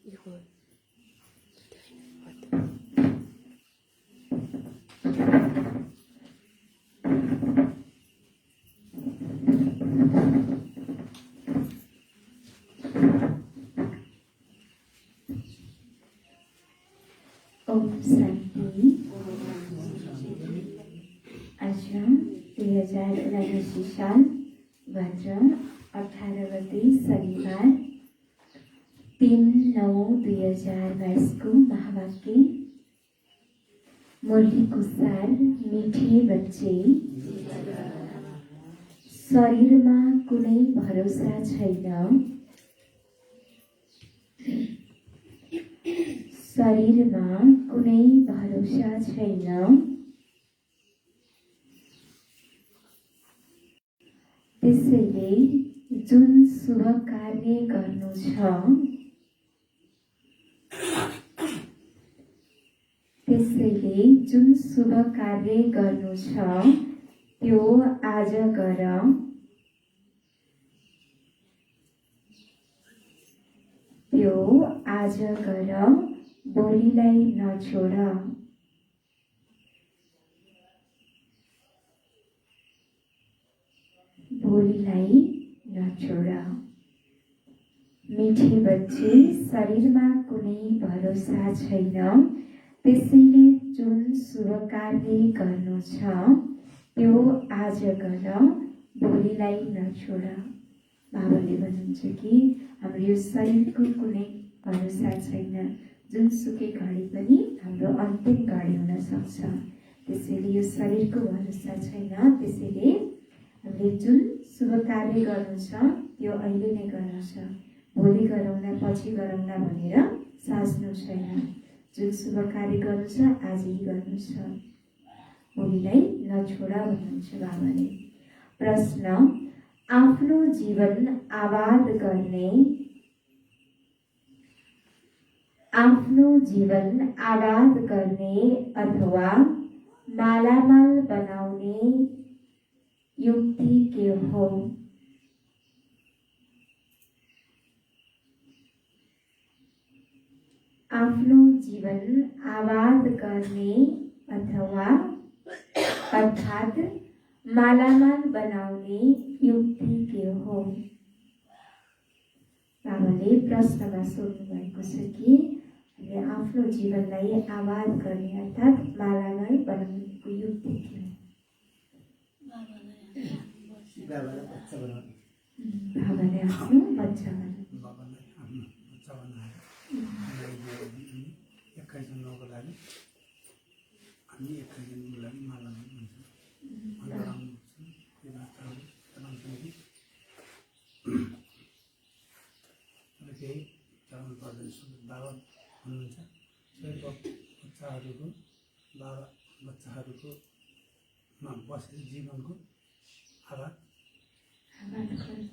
ओम शांति। आज 2079 साल भाद्र 18 गते शनिबार 3/9/2022 को महावाक्य मुरलीको सार। मीठे बच्चे, शरीरमा कुनै भरोसा छैन, शरीरमा कुनै भरोसा छैन, त्यसैले जुन शुभ कार्य गर्नु छ त्यो आज गर, भोलिलाई नछोड। मीठे बच्चे, शरीरमा कुनै भरोसा छैन, त्यसैले जुन शुभ कार्य गर्नु छ त्यो आज गर, भोलिलाई नछोड। बाबाले भन्नुहुन्छ कि हाम्रो यो शरीरको कुनै भरोसा छैन, जुनसुकै घडी पनि हाम्रो अन्तिम घडी हुन सक्छ। त्यसैले यो शरीरको भरोसा छैन, त्यसैले हामीले जुन शुभ कार्य गर्नु छ त्यो अहिले नै गर्नु छ, भोलि गरौँला पछि गरौँला भनेर साच्नु छैन। जुन शुभ कार्य गर्नु छ आजै गर्नु छ, भोलिलाई नछोड भन्नुहुन्छ बाबाले। प्रश्न: आफ्नो जीवन आबाद गर्ने अथवा मालामाल बनाउने युक्ति के हो? आफ्नो जीवन आबाद गर्ने अर्थात् मालामाल बनाउने युक्ति के हो? बाबाले प्रश्नमा सोध्नु भएको छ कि हामीले आफ्नो जीवनलाई आबाद गर्ने अर्थात् मालामाल बनाउनेको युक्ति के हो? बाबाले आफ्नो बच्चा बच्चाहरूको बसेर जीवनको आबाद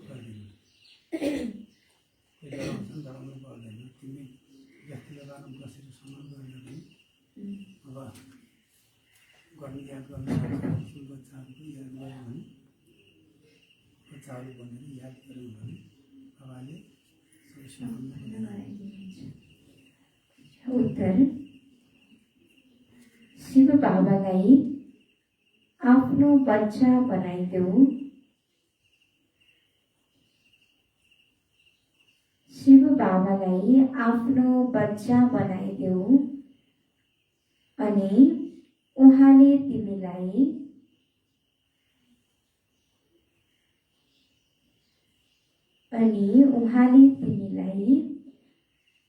गरिदिनु। गराउनु पर्दैन, तिमी जति लगाएर बसेर सम्मान गरेर पनि अब गर्ने याद गर्नु बच्चाहरूको याद गऱ्यो भने, बच्चाहरू भनेर याद गऱ्यो भने बाबाले सबै सम्मान। उत्तर: शिव बाबालाई आफ्नो बच्चा बनाइदेऊ। अनि उहाँले तिमीलाई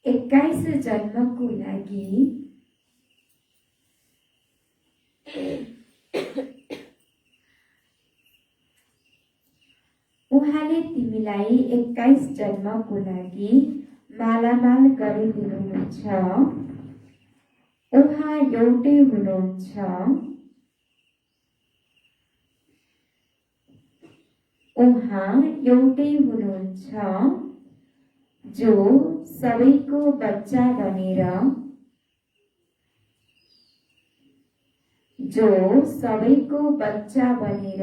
21 जन्मको लागि मालामाल गरिदिनुहुन्छ। उहाँ एउटै हुनुहुन्छ जो सबैको बच्चा बनेर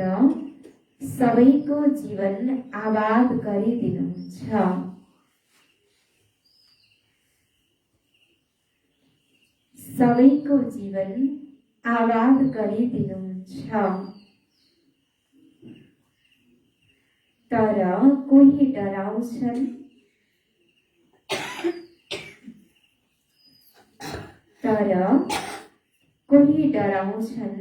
सबैको जीवन आबाद गरिदिनुहुन्छ। सबैको जीवन आबाद गरिदिनुहुन्छ। तर कोही डराउँछन्,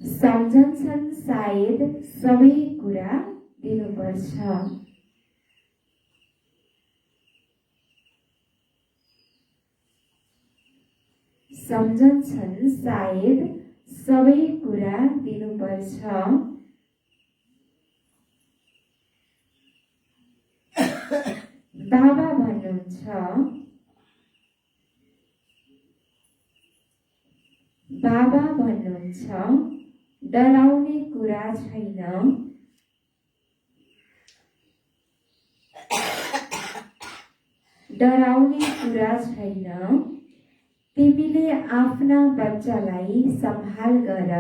सम्झन्छन् सायद सबै कुरा दिनुपर्छ। सम्झन्छन् सायद सबै कुरा दिनुपर्छ। बाबा भन्नुहुन्छ, डराउने कुरा छैन, तिमीले आफ्ना बच्चालाई सम्हाल गर,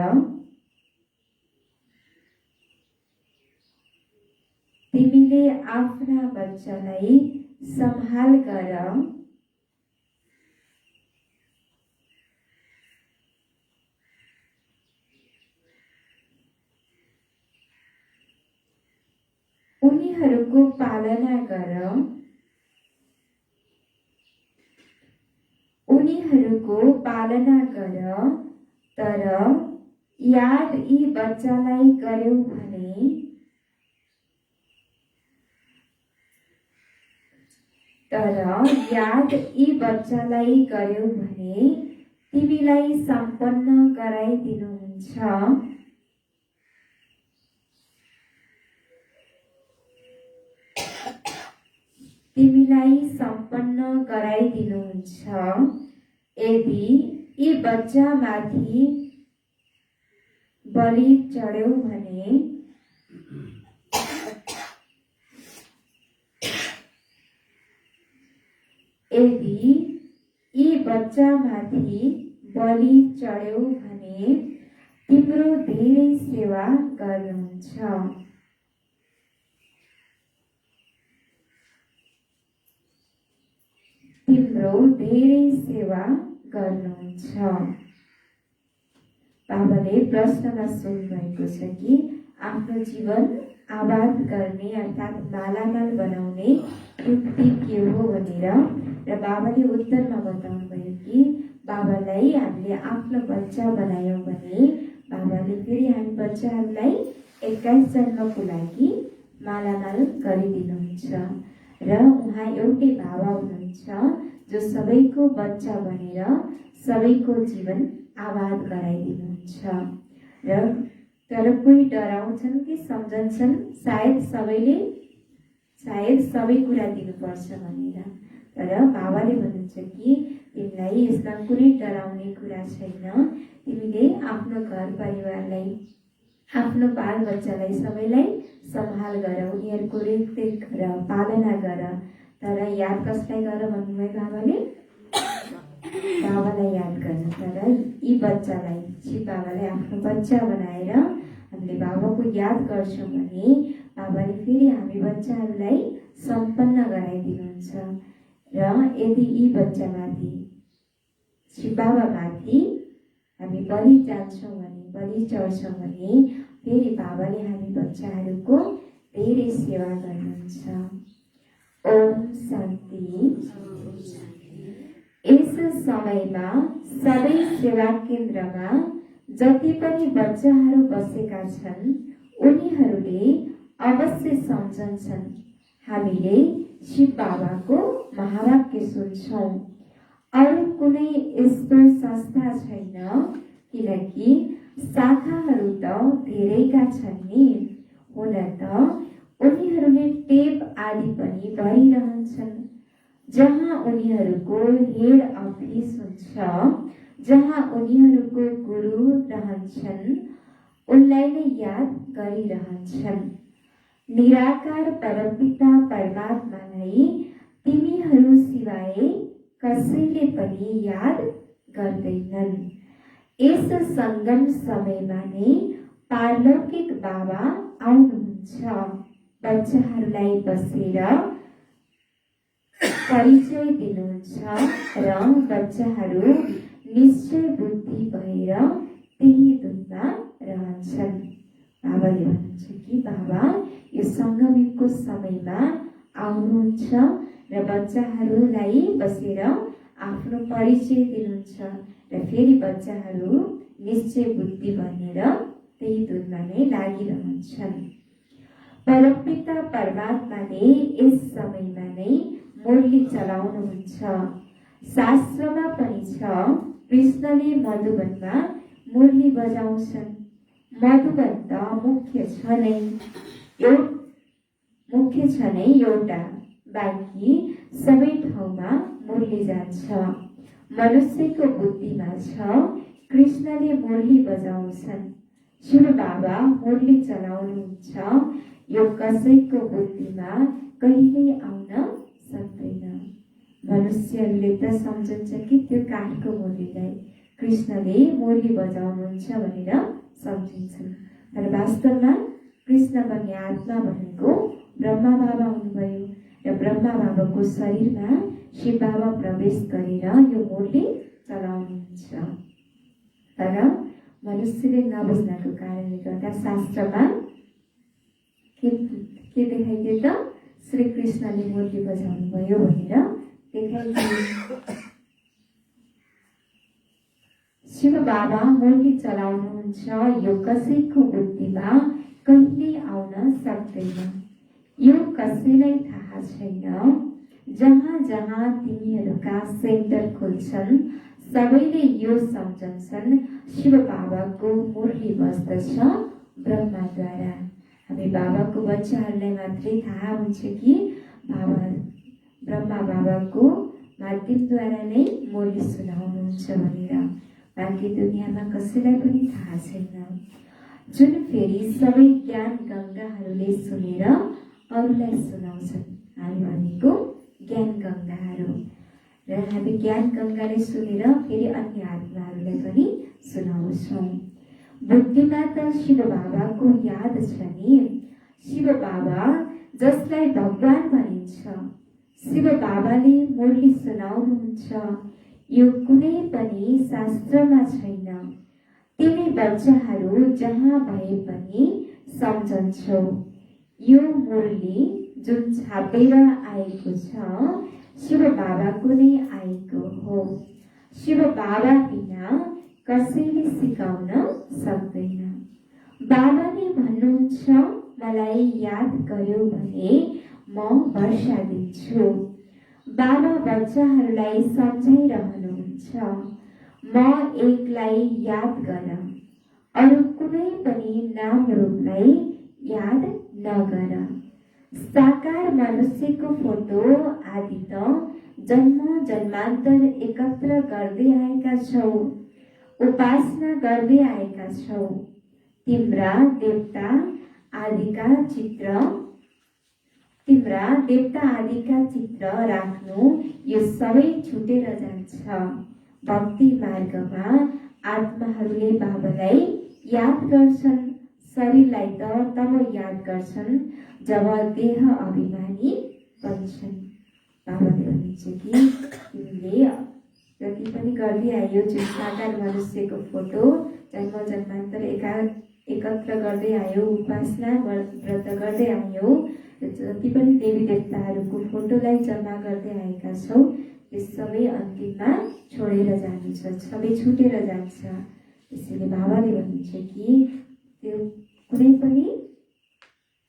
उनीहरूको पालना गर, तर याद यी बच्चालाई गर्यौ भने तिमीलाई सम्पन्न गराइदिनुहुन्छ। यदि यी बच्चामाथि बलि चढ्यौ भने तिम्रो धेरै सेवा गर्नुहुन्छ। बाबाले प्रश्नमा सोध्नुभएको छ कि आफ्नो जीवन आबाद गर्ने अर्थात् मालामाल बनाउने युक्ति के हो भनेर, र बाबाले उत्तरमा बताउनु भयो कि बाबालाई हामीले आफ्नो बच्चा बनायौँ भने बाबाले फेरि हामी बच्चाहरूलाई 21 जन्मको लागि मालामाल गरिदिनुहुन्छ। र उहाँ एउटै बाबा हुनुहुन्छ जो सबैको बच्चा बनेर सबैको जीवन आबाद गराइदिनुहुन्छ। तर कोही डराउँछन् कि सम्झन्छन् सायद सबै कुरा दिनुपर्छ भनेर। तर बाबाले भन्नुहुन्छ कि तिमीलाई यसमा कुनै डराउने कुरा छैन, तिमीले आफ्नो घर परिवारलाई, आफ्नो बाल बच्चालाई सबैलाई सम्हाल गर, उनीहरूको रेखदेख गर, पालना गर। तर याद कसलाई गर भन्नुभयो बाबाले? बाबालाई याद गर्नु। तर यी बच्चालाई बाबालाई आफ्नो बच्चा बनाएर हामीले बाबाको याद गर्छौँ भने बाबाले फेरि हामी बच्चाहरूलाई सम्पन्न गराइदिनुहुन्छ। र यदि यी बच्चामाथि बाबामाथि हामी बलि चढ्छौँ भने फेरि बाबाले हामी बच्चाहरूको धेरै सेवा गर्नुहुन्छ। ओम शान्ति। यस समयमा सबै सेवा केन्द्रमा जति पनि बच्चाहरू बसेका छन् उनीहरूले अवश्य सम्झन्छन् हामीले शिव बाबाको महावाक्य सुन्छौँ। अरू कुनै यस्तो संस्था छैन, किनकि शाखाहरू त धेरैका छन् नि। हुन त उनीहरूले टेप आदि पनि भरिरहन्छन्, जहाँ उनीहरूको हेड अफिस हुन्छ, जहाँ उनीहरूको गुरु रहन्छन्, उनलाई नै याद गरिरहन्छन्। निराकार परमपिता परमात्मालाई तिमीहरू सिवाय कसैले पनि याद गर्दैनन्। यस सङ्गम समयमा नै पारलौकिक बाबा आउनुहुन्छ। बच्चाहरूलाई बसेर परिचय दिनुहुन्छ र बच्चाहरू निश्चय बुद्धि भएर त्यही दुधमा रहन्छन्। बाबाले भन्नुहुन्छ कि बाबा यो सङ्गमयुगको समयमा आउनुहुन्छ र बच्चाहरूलाई बसेर आफ्नो परिचय दिनुहुन्छ र फेरि बच्चाहरू निश्चय बुद्धि बनेर त्यही दुधमा नै लागिरहन्छन्। परमपिता परमात्माले यस समयमा नै मुरली चलाउनुहुन्छ। शास्त्रमा पनि छ, कृष्णले मधुबनमा मुरली बजाउँछन्। मधुबन त मुख्य छ नै एउटा, बाँकी सबै ठाउँमा मुरली जान्छ। मनुष्यको बुद्धिमा छ, कृष्णले मुरली बजाउँछन्, शिव बाबा मुरली चलाउनुहुन्छ। यो कसैको बुद्धिमा कहिल्यै आउन सक्दैन। मनुष्यहरूले त सम्झन्छ कि त्यो काठको मुरलीलाई कृष्णले मुरली बजाउनुहुन्छ भनेर सम्झिन्छन्, तर वास्तवमा कृष्ण भन्ने आत्मा भनेको ब्रह्मा बाबा हुनुभयो र ब्रह्मा बाबाको शरीरमा शिव बाबा प्रवेश गरेर यो मुरली चलाउनुहुन्छ। तर मनुष्यले नबुझ्नको कारणले गर्दा शास्त्रमा के देखाइदियो त, श्री कृष्णले मुरली बजाउनु भयो भनेर देखाइदियो। शिव बाबा मुरली चलाउनुहुन्छ, यो कसैको बुद्धिमा कहिल्यै आउन सक्दैन। यो कसैलाई थाहा छैन। जहाँ जहाँ तिमीहरूका सेन्टर खुल्छन् सबैले यो सम्झन्छन् शिव बाबाको मुरली बज्दछ ब्रह्माद्वारा। हामी बाबाको बच्चाहरूलाई मात्रै थाहा हुन्छ कि ब्रह्मा बाबाको माध्यमद्वारा नै मुरली सुनाउनुहुन्छ भनेर, बाँकी दुनियाँमा कसैलाई पनि थाहा छैन। जुन फेरि सबै ज्ञान गङ्गाहरूले सुनेर अरूलाई सुनाउँछन्, हामी भनेको ज्ञान गङ्गाहरू, र हामी ज्ञान गङ्गाले सुनेर फेरि अन्य आत्माहरूलाई पनि सुनाउँछौँ। बुद्धिमा त शिव बाबाको याद छ नि। शिव बाबा जसलाई भगवान भनिन्छ, शिव बाबाले मुरली सुनाउनुहुन्छ, यो कुनै पनि शास्त्रमा छैन। तिमी बच्चाहरू जहाँ भए पनि सम्झन्छौ यो मुरली जुन छापेर आएको छ शिव बाबाको नै आएको हो। शिव बाबा बिना कसैले सिकाउन सक्दैन। बाबाले भन्नुहुन्छ, मलाई याद गर्यो भने म वर्षा दिन्छु। बाबा बच्चाहरूलाई सम्झाइरहनुहुन्छ, म एकलाई याद गर, अरू कुनै पनि नाम रूपलाई याद नगर। साकार मनुष्यको फोटो आदि त जन्म जन्मान्तर एकत्र गर्दै आएका छौ, उपासना गर्दै आएका छौ। तिम्रा देवता आदिका चित्र राख्नु यो सबै छुटेर जान्छ। भक्ति मार्गमा आत्माहरूले बाबालाई याद गर्छन्, शरीरलाई त तब याद गर्छन् जब देह अभिमानी बन्छन्। बाबाले भन्नुहुन्छ कि तिमीले जति पनि गर्दै आयो, जुन साकार मनुष्यको फोटो जन्म जन्मान्तर एकत्र गर्दै आयो, उपासना व्रत गर्दै आयो, जति पनि देवी देवताहरूको फोटोलाई जम्मा गर्दै आएका छौ, त्यो सबै अन्तिममा छोडेर जान्छ, सबै छुटेर जान्छ। त्यसैले बाबाले भन्नुहुन्छ कि त्यो कुनै पनि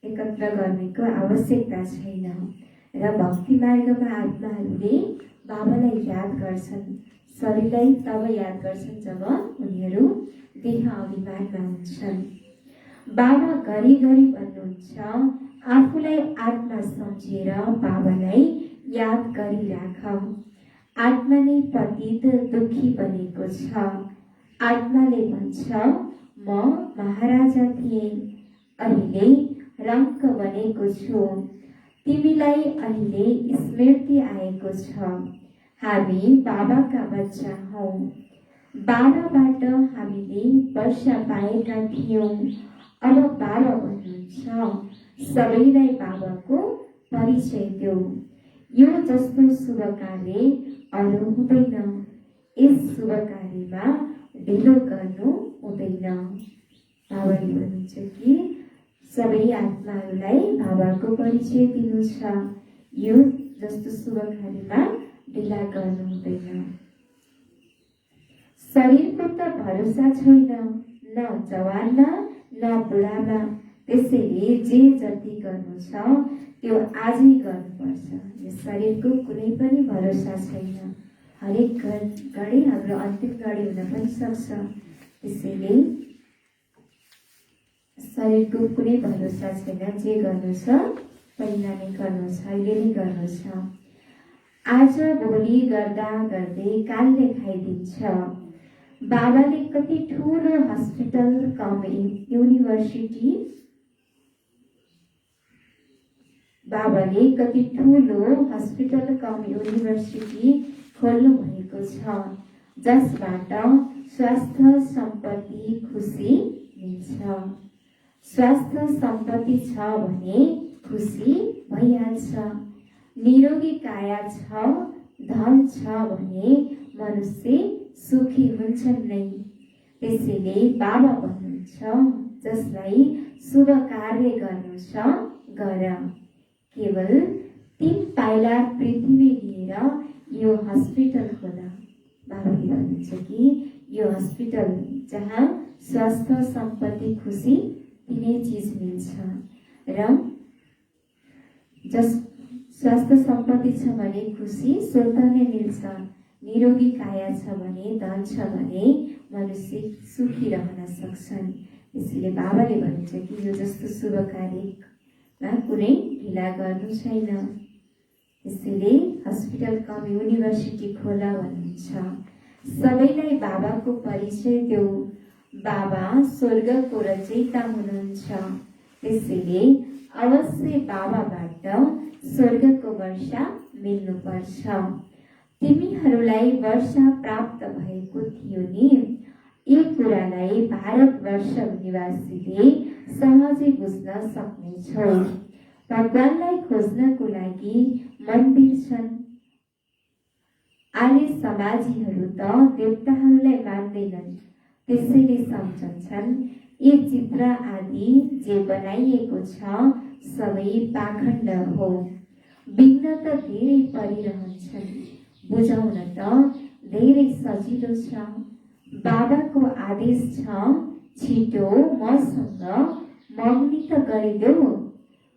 एकत्र गर्नेको आवश्यकता छैन। र भक्ति मार्गमा आत्माहरूले बाबालाई याद गर्छन्, शरीरलाई तब याद गर्छन् जब उनीहरू देह अभिमानमा हुन्छन्। बाबा घरिघरि भन्नुहुन्छ, आफूलाई आत्मा सम्झेर बाबालाई याद गरिराख। आत्मा नै पतित दुखी बनेको छ। आत्माले भन्छ, म महाराजा थिएँ, अहिले रङ्क बनेको छु। तिमीलाई अहिले स्मृति आएको छ। हामी बाबाका बच्चा हौ। बाबाबाट हामीले वर्षा पाएका थियौँ। अब बाबा भन्नुहुन्छ, सबैलाई बाबाको परिचय देऊ। यो जस्तो शुभ कार्य अरू हुँदैन। यस शुभ कार्यमा ढिलो गर्नु हुँदैन। बाबाले भन्नुहुन्छ कि सबै आत्माहरूलाई बाबाको परिचय दिनु छ। यो जस्तो शुभ कार्यमा ढिला गर्नु हुँदैन। शरीरको त भरोसा छैन, न जवानमा न बुढामा। त्यसैले जे जति गर्नु छ त्यो आजै गर्नुपर्छ। यो शरीरको कुनै पनि भरोसा छैन। हरेक घडी हाम्रो अन्तिम घडी हुन पनि सक्छ। त्यसैले शरीरको कुनै भरोसा छैन। जे गर्नु छ पहिला नै गर्नु छ, अहिले नै गर्नु छ। आज भोलि गर्दा गर्दै कालले खाइदिन्छ। बाबाले कति ठुलो हस्पिटल कम युनिभर्सिटी खोल्नु भएको छ, जसबाट स्वास्थ्य सम्पत्ति खुसी मिल्छ। स्वास्थ्य सम्पत्ति छ भने खुसी भइहाल्छ। निरोगी काया छ, धन छ भने मनुष्य सुखी हुन्छन् नै। त्यसैले बाबा भन्नुहुन्छ जसलाई शुभ कार्य गर्नु छ गर। केवल 3 पाइला पृथ्वी लिएर यो हस्पिटल खोला। बाबाले भन्नुहुन्छ कि यो हस्पिटल जहाँ स्वास्थ्य सम्पत्ति खुसी तिनै चिज मिल्छ। र जस स्वास्थ्य सम्पत्ति छ भने खुसी स्वत नै मिल्छ। निरोगी काया छ भने, धन छ भने मनुष्य सुखी रहन सक्छन्। त्यसैले बाबाले भन्नुहुन्छ कि यो जस्तो शुभ कार्यमा कुनै ढिला गर्नु छैन। त्यसैले हस्पिटल कम युनिभर्सिटी खोला भन्नुहुन्छ। सबैलाई बाबाको परिचय देऊ। बाबा स्वर्गको रचयिता हुनुहुन्छ। त्यसैले अवश्य बाबाबाट स्वर्गको वर्षा मिल्नुपर्छ। तिमीहरूलाई वर्षा प्राप्त भएको थियो नि। यो कुरालाई भारतवर्ष निवासीले सहजै बुझ्न सक्नेछौ। भगवानलाई खोज्नको लागि मन्दिर छन्। आर्य समाजीहरू त देवताहरूलाई मान्दैनन्। त्यसैले सम्झन्छन् यी चित्र आदि जे बनाइएको छ सबै पाखण्ड हो। विघ्न त धेरै परिरहन्छन्, बुझाउन त धेरै सजिलो छ। बाबाको आदेश छ छिटो मसँग मग्नी त गरिदेऊ।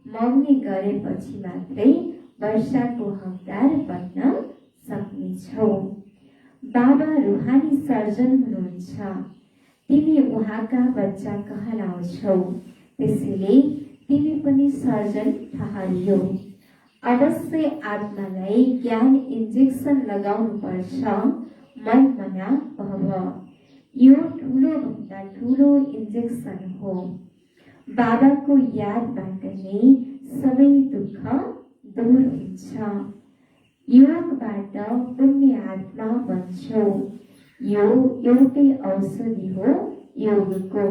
मग्नी गरेपछि मात्रै वर्षाको हकदार बन्न सक्नेछौ। बाबा रुहानी सर्जन हुनुहुन्छ। तिमी उहाँका बच्चा कहलाउँछौ। त्यसैले तिमी पनि सर्जन ठहरियो। अवश्य आत्मालाई ज्ञान इन्जेक्सन लगाउनु पर्छ। मन मना भव। यो ठुलो भन्दा ठुलो इन्जेक्सन हो। बाबाको यादबाट नै सबै दुःख दूर हुन्छ। योगबाट पुण्य आत्मा बन्छौ। यो एउटै औषधि हो योगको।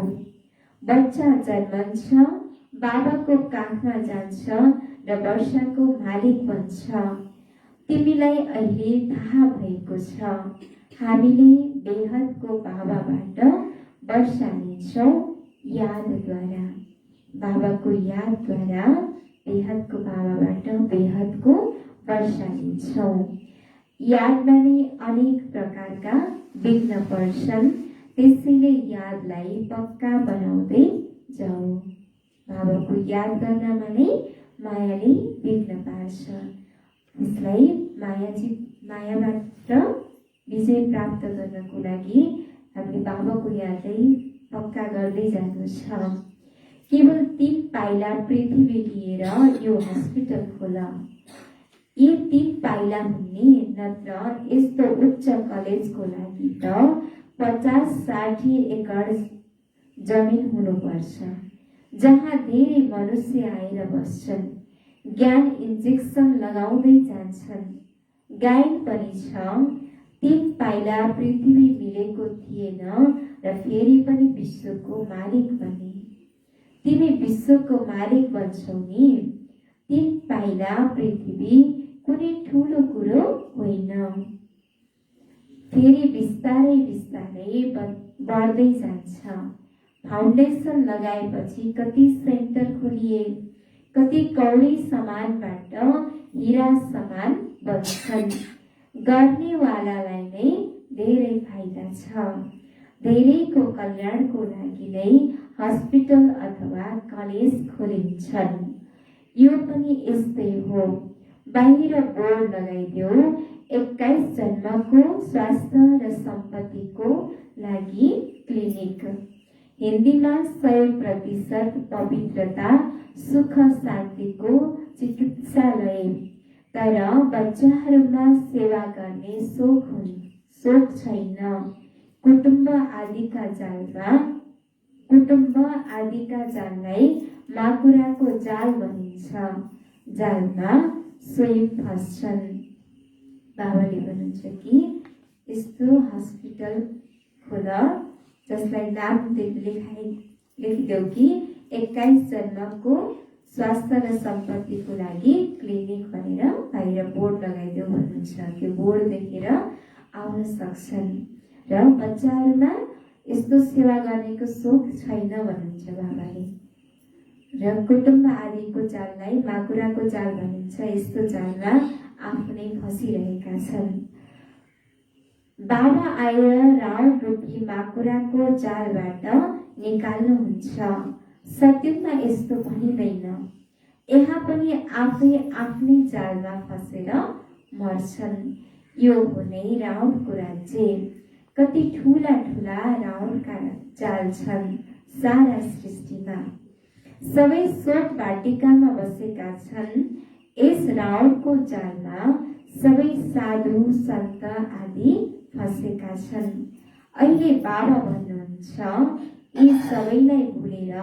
बच्चा जन्मन्छ, बाबाको काखमा जान्छ र वर्षाको मालिक बन्छ। तिमीलाई अहिले थाहा भएको छ हामीले बेहदको बाबाबाट वर्षा लिन्छौँ यादद्वारा। बाबाको यादद्वारा बेहदको बाबाबाट बेहदको वर्षा लिन्छौँ। यादमा नै अनेक प्रकारका विघ्न पर्छन्। त्यसैले यादलाई पक्का बनाउँदै जाऊ। बाबाको याद गर्नमा नै मायाले विघ्न पार्छ। त्यसलाई मायाबाट विजय प्राप्त गर्नको लागि हामीले बाबाको यादै पक्का गर्दै जानु छ। केवल 3 पाइला पृथ्वी लिएर यो हस्पिटल खोला। यी 3 पाइला हुने, नत्र यस्तो उच्च कलेजको लागि त 50-60 एकड जमिन हुनुपर्छ, जहाँ धेरै मनुष्य आएर बस्छन्, ज्ञान इन्जेक्सन लगाउँदै जान्छन्। गायन पनि छ। 3 पाइला पृथ्वी मिलेको थिएन र फेरि पनि विश्वको मालिक बने। तिमी विश्वको मालिक बन्छौ नि। 3 पाइला पृथ्वी कुनै ठुलो कुरो होइन। फेरि बिस्तारै बिस्तारै बढ्दै जान्छ। फाउन्डेसन लगाएपछि कति सेन्टर खोलिए, कति कौडी समानबाट हिरा समान बन्छन्। गर्नेवालालाई नै धेरै फाइदा छ। धेरैको कल्याणको लागि नै हस्पिटल अथवा कलेज खोलिन्छन्। यो पनि यस्तै हो। बाहिर बोर्ड लगाइदेऊ 21 जन्मको स्वास्थ्य र सम्पत्तिको लागि क्लिनिक। हिन्दीमा 100% पवित्रता सुख शान्तिको चिकित्सालय। तर बच्चाहरूमा सेवा गर्ने सोख छैन। कुटुम्ब आदिका जाललाई माकुराको जाल भनिन्छ। जालमा स्वयं फस्छन्। बाबाले भन्नुहुन्छ कि यस्तो हस्पिटल खोल जसलाई नाम लेखिदेऊ कि 21 जन्मको स्वास्थ्य र सम्पत्तिको लागि क्लिनिक भनेर बाहिर बोर्ड लगाइदेऊ भन्नुहुन्छ। त्यो बोर्ड देखेर आउन सक्छन्। र बच्चाहरूमा यस्तो सेवा गर्नेको सोख छैन भन्नुहुन्छ बाबाले। र कुटुम्ब आदिको जाललाई माकुराको जाल भनिन्छ। यस्तो जालमा आफ्नै फसिरहेका छन्। बाबा आएर राउन्ड रूपी माकुराको जालबाट निकाल्नुहुन्छ। सत्यमा यस्तो भनिँदैन। यहाँ पनि आफ्नै जालमा फसेर मर्छन्। यो हो नै राउन्डको राज्य। कति ठुला ठुला राउन्डका जाल छन् सारा सृष्टिमा। सबै शोक वाटिकामा बसेका छन्। यस राउन्डको जालमा सबै साधु सन्त आदि फसेका छन्। अहिले बाबा भन्नुहुन्छ यी सबैलाई भुलेर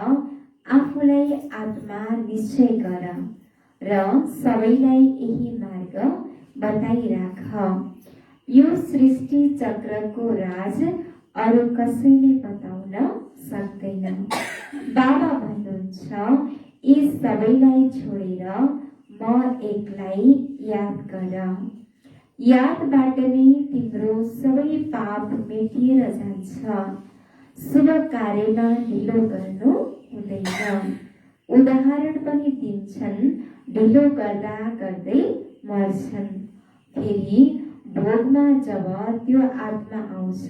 आफूलाई आत्मा निश्चय गर र सबैलाई यही मार्ग बताइराख। यो सृष्टि चक्रको राज अरू कसैले बताउन सक्दैन। बाबा भन्नुहुन्छ यी सबैलाई छोडेर म एकलाई याद गर। यादबाट नै तिम्रो सबै पाप मेटिएर जान्छ। शुभ कार्यमा ढिलो गर्नु हुँदैन। उदाहरण पनि दिन्छन्। ढिलो गर्दा गर्दै मर्छन्। फेरि भोगमा जब त्यो आत्मा आउँछ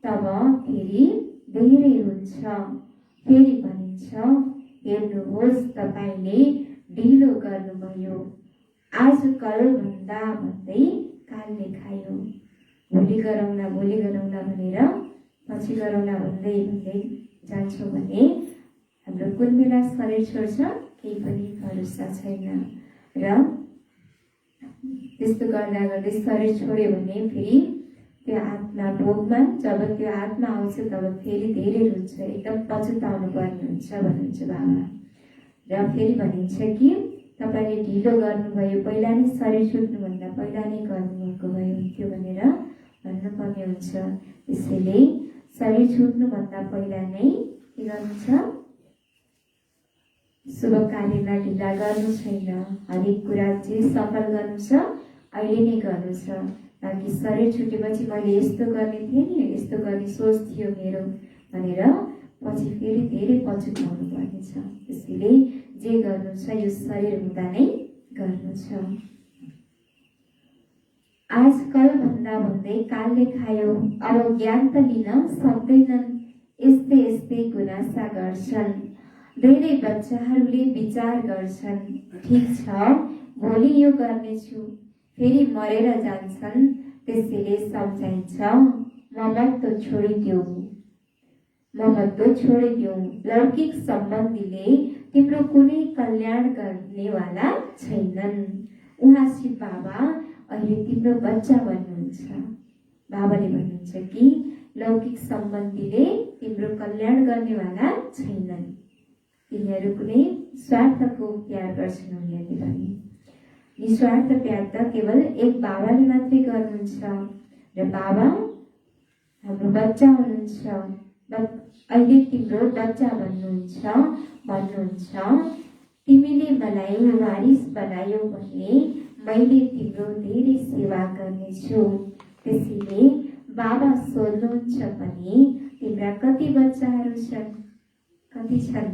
तब फेरि धेरै हुन्छ। फेरि भनिन्छ हेर्नुहोस् तपाईले ढिलो गर्नुभयो। आज कल भन्दा भन्दै कालले खायो। भोलि गरौँला भनेर पछि गरौँला भन्दै जान्छौँ भने हाम्रो कुन बेला शरीर छोड्छ केही पनि भरोसा छैन। र त्यस्तो गर्दा गर्दै शरीर छोड्यो भने फेरि त्यो आत्मा भोगमा जब त्यो आत्मा आउँछ तब फेरि धेरै रुन्छ। एकदम पछुताउनु पर्ने हुन्छ भन्नुहुन्छ बाबा। र फेरि भनिन्छ कि तपाईँले ढिलो गर्नुभयो, पहिला नै शरीर छुट्नुभन्दा पहिला नै गर्नुभएको भए हुन्थ्यो भनेर भन्नुपर्ने हुन्छ। त्यसैले शरीर छुट्नुभन्दा पहिला नै के गर्नु छ? शुभ कार्यमा ढिला गर्नु छैन। हरेक कुरा जे सफल गर्नु छ अहिले नै गर्नु छ। ताकि शरीर छुटेपछि मैले यस्तो गर्ने थिएँ नि, यस्तो गर्ने सोच थियो मेरो भनेर पछि फेरि धेरै पछुताउनु पर्ने छ। त्यसैले जे गर्नु छ यो शरीर हुँदा नै गर्नु छ। आजकल भन्दा भन्दै कालले खायो। अब ज्ञान त लिन सक्दैनन्। यस्तै गुनासा गर्छन्। धेरै बच्चाहरूले विचार गर्छन् ठिक छ भोलि यो गर्नेछु, फेरि मरेर जान्छन्। त्यसैले सम्झाइन्छ ममत्व छोडिदेऊ। लौकिक सम्बन्धीले तिम्रो कुनै कल्याण गर्नेवाला छैनन्। उहाँ शिव बाबा अहिले तिम्रो बच्चा भन्नुहुन्छ। बाबाले भन्नुहुन्छ कि लौकिक सम्बन्धीले तिम्रो कल्याण गर्नेवाला छैनन्। तिनीहरू कुनै स्वार्थको प्यार गर्छन् उनीहरूले पनि। निस्वार्थ प्यार त केवल एक बाबाले मात्रै गर्नुहुन्छ। र बाबा हाम्रो बच्चा हुनुहुन्छ। अहिले तिम्रो बच्चा भन्नुहुन्छ तिमीले मलाई वारिस बनायौ भने मैले तिम्रो धेरै सेवा गर्नेछु। त्यसैले बाबा सोध्नुहुन्छ भने तिम्रा कति बच्चाहरू छन्, कति छन्?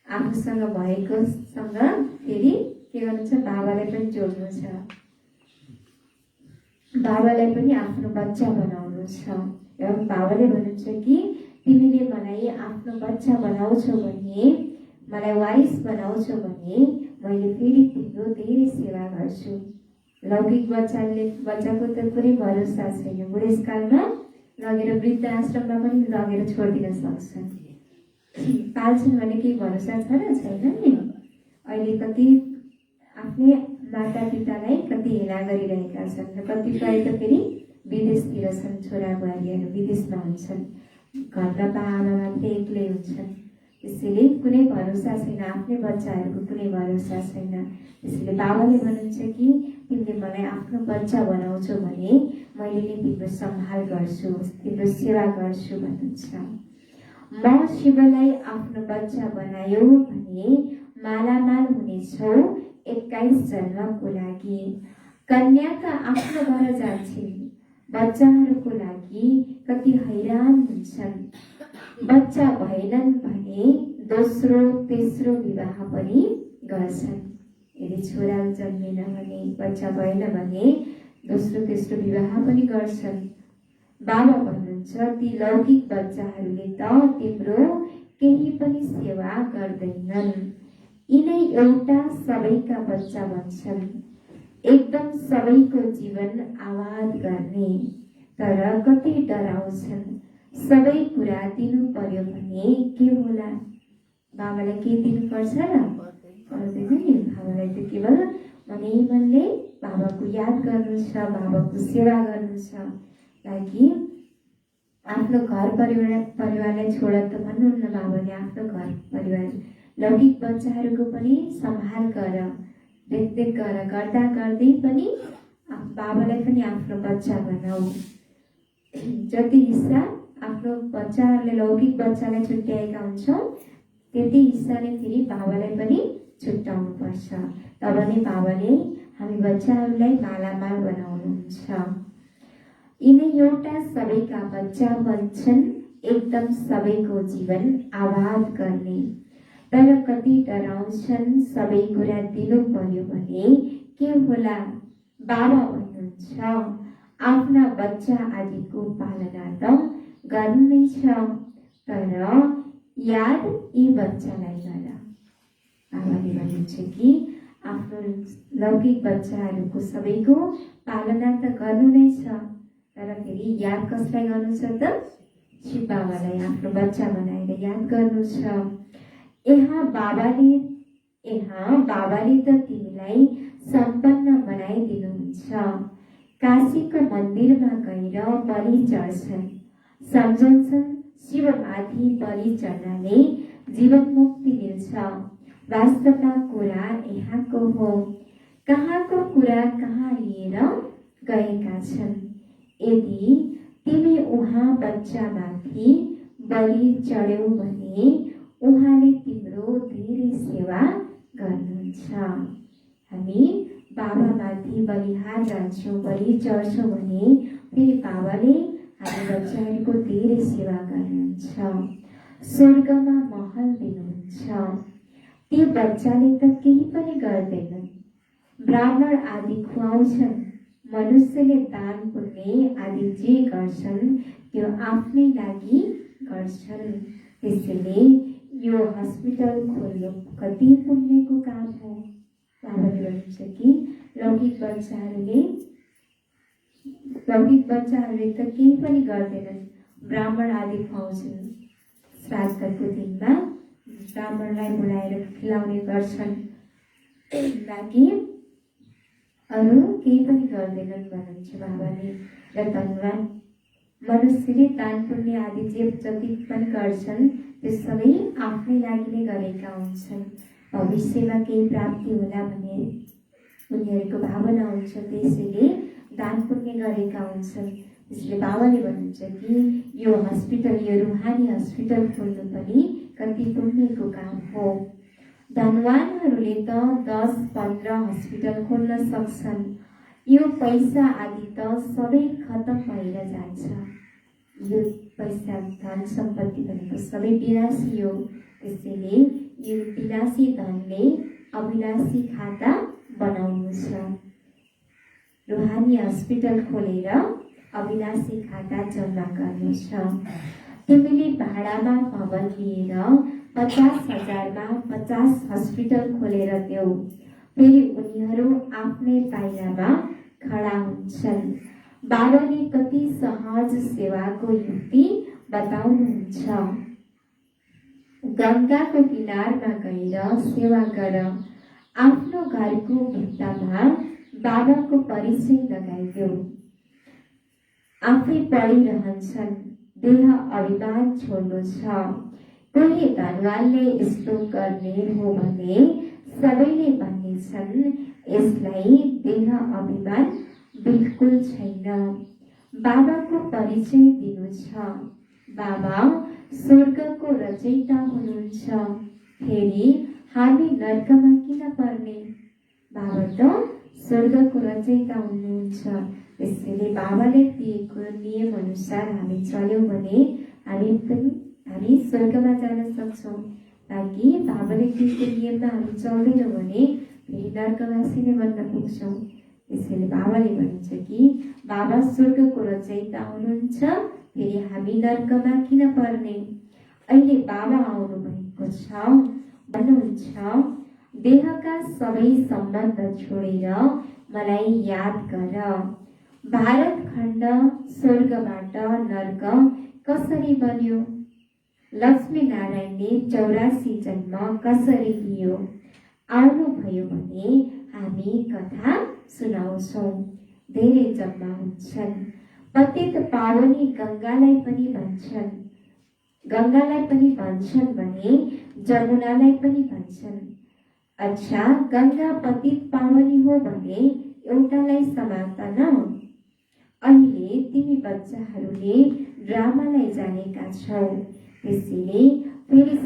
आफूसँग भएकोसँग फेरि के गर्नु छ, बाबालाई पनि जोड्नु छ, बाबालाई पनि आफ्नो बच्चा बनाउनु छ। र बाबाले भन्नुहुन्छ कि तिमीले मलाई आफ्नो बच्चा बनाउँछौ भने, मलाई वारिस बनाउँछौ भने मैले फेरि तिम्रो धेरै सेवा गर्छु। लौकिक बच्चाको त कुनै भरोसा छैन, बुढेसकालमा लगेर वृद्ध आश्रममा पनि लगेर छोडिदिन सक्छन्। पाल्छन् भने केही भरोसा छ र छैन नि। अहिले कति आफ्नै माता पितालाई कति हेला गरिरहेका छन् र कतिपय त फेरि विदेशतिर छन्, छोरा बुहारीहरू विदेशमा हुन्छन्, घरमा बा आमा मात्रै एक्लै हुन्छन्। त्यसैले कुनै भरोसा छैन, आफ्नै बच्चाहरूको कुनै भरोसा छैन। त्यसैले बाबाले भन्नुहुन्छ कि तिमीले मलाई आफ्नो बच्चा बनाउँछौ भने मैले नै तिम्रो सम्हाल गर्छु, तिम्रो सेवा गर्छु भन्नुहुन्छ। म शिवलाई आफ्नो बच्चा बनायो भने मालामाल हुनेछौ 21 जन्मको लागि। कन्याका आफ्नो घर जान्छन्, बच्चाहरूको लागि कति हैरान हुन्छन्। बच्चा भएनन् भने दोस्रो तेस्रो विवाह पनि गर्छन्। यदि छोरा जन्मेन भने, बच्चा भएन भने दोस्रो तेस्रो विवाह पनि गर्छन्। बाबा भन्नुहुन्छ ती लौकिक बच्चाहरूले त तिम्रो केही पनि सेवा गर्दैनन्, यिनै एउटा सबैका बच्चा बन्छन्, एकदम सबैको जीवन आबाद गर्ने। तर कति डराउँछन्, सबै कुरा दिनु पर्यो भने के होला? बाबालाई के दिनुपर्छ र? पर्दैन नि। बाबालाई त केवल मनै मनले बाबाको याद गर्नु छ, बाबाको सेवा गर्नु छ। लागि आफ्नो घर परिवारलाई छोड त भन्नुहुन्न बाबाले, आफ्नो घर परिवार लौकिक बच्चाहरूको पनि सम्हाल गर, देखदेख गर्दा गर्दै पनि बाबालाई पनि आफ्नो बच्चा बनाऊ। जति हिस्सा आफ्नो बच्चाहरूले लौकिक बच्चालाई छुट्याएका हुन्छौँ त्यति हिस्साले फेरि बाबालाई पनि छुट्याउनु पर्छ। तब नै बाबाले हामी बच्चाहरूलाई मालामाल बनाउनुहुन्छ। यिनै एउटा सबैका बच्चा बन्छन्, एकदम सबैको जीवन आबाद गर्ने। तर कति डराउँछन्, सबै कुरा दिनु पर्यो भने के होला? बाबा भन्नुहुन्छ आफ्ना बच्चा आदिको पालना त गर्नु नै छ, तर याद यी बच्चालाई गर। बाबाले भन्नुहुन्छ कि आफ्नो लौकिक बच्चाहरूको सबैको पालना त गर्नु नै छ, तर फेरि याद कसलाई गर्नु छ त? शिव बाबालाई आफ्नो बच्चा बनाएर याद गर्नु छ। यहाँ बाबाले त तिमीलाई सम्पन्न बनाइदिनुहुन्छ। काशीको मन्दिरमा गएर बलि चढ्छन्, सम्झन्छन् शिवमाथि बलि चढ्नाले जीवन मुक्ति मिल्छ। वास्तवमा कुरा यहाँको हो, कहाँको कुरा कहाँ लिएर गएका छन्। यदि तिमी उहाँ बच्चामाथि बलि चढ्यौ भने उहाँले तिम्रो धेरै सेवा गर्नुहुन्छ। हामी बाबामाथि बलिहार जान्छौँ, बलि चढ्छौँ भने फेरि बाबाले हामी बच्चाहरूको धेरै सेवा गर्नुहुन्छ, स्वर्गमा महल दिनुहुन्छ। ती बच्चाले त केही पनि गर्दैनन्, ब्राह्मण आदि खुवाउँछन्, मनुष्यले दान पुण्य आदि जे गर्छन् त्यो आफ्नै लागि गर्छन्। त्यसैले यो हस्पिटल खोल्नु कति पुण्यको काम हो। बाबाले भन्नुहुन्छ कि लौकिक बच्चाहरूले त केही पनि गर्दैनन्, ब्राह्मण आदि खुवाउँछन्, श्राद्धको दिनमा ब्राह्मणलाई बोलाएर खिलाउने गर्छन्, लागि अरू केही पनि गर्दैनन् भन्नुहुन्छ बाबाले। र धनवान मनुष्यले दान पुण्य आदि जे जति पनि गर्छन् त्यो सबै आफ्नै लागि नै गरेका हुन्छन्। भविष्यमा केही प्राप्ति होला भन्ने उनीहरूको भावना हुन्छ, त्यसैले दान पुण्य गरेका हुन्छन्। त्यसले बाबाले भन्नुहुन्छ कि यो हस्पिटल, यो रुहानी हस्पिटल खोल्नु पनि कति पुण्यको काम हो। धनवानहरूले त 10-15 हस्पिटल खोल्न सक्छन्। यो पैसा आदि त सबै खतम भएर जान्छ। यो पैसा धन सम्पत्ति भनेको सबै विनाशी हो। त्यसैले यो विनाशी धनले अविनाशी खाता बनाउनु छ। रुहानी हस्पिटल खोलेर अविनाशी खाता जम्मा गर्नु छ। तिमीले भाडामा भवन लिएर 50,000 मा 50 हस्पिटल खोलेर देऊ। फेरि उनीहरू आफ्नै पाइलामा खडा हुन्छन्। बाबाले कति सहज सेवाको युक्ति बताउनुहुन्छ। गङ्गाको किनारमा गएर सेवा गर। आफ्नो घरको भित्तामा बाबाको परिचय लगाइदेऊ। आफै पढिरहन्छन्। देह अभिमान छोड्नु छ। कोही धनवानले यस्तो गर्ने हो भने सबैले भन्नेछन् यसलाई देह अभिमान बिल्कुल छैन। बाबाको परिचय दिनु छ। बाबा स्वर्गको रचयिता हुनुहुन्छ। फेरि हामी नर्कमा किन पर्ने? बाबा त स्वर्गको रचयिता हुनुहुन्छ। त्यसैले बाबाले दिएको नियम अनुसार हामी चल्यौँ भने हामी स्वर्गमा जान सक्छौँ। ताकि बाबाले दिएको नियममा हामी चल्दैनौँ भने फेरि नर्कवासी नै बन्न पुग्छौँ। त्यसैले बाबाले भन्नुहुन्छ कि बाबा स्वर्गको रचयिता हुनुहुन्छ। फेरि हामी नर्कमा किन पर्ने? अहिले बाबा आउनु भएको छ। भन्नुहुन्छ देहका सबै सम्बन्ध छोडेर मलाई याद गर। भारत खण्ड स्वर्गबाट नर्क कसरी बन्यो? लक्ष्मी नारायणले 84 जन्म कसरी लियो? आउनुभयो भने हामी कथा सुनाउँछौँ। धेरै जम्मा हुन्छन्। पतित पावनी गङ्गालाई पनि भन्छन्। गङ्गालाई पनि भन्छन् भने जमुनालाई पनि भन्छन्। अच्छा, गङ्गा पतित पावनी हो भने एउटालाई समात्ता न। अहिले तिमी बच्चाहरूले ड्रामालाई जानेका छौ। त्यसैले फेरि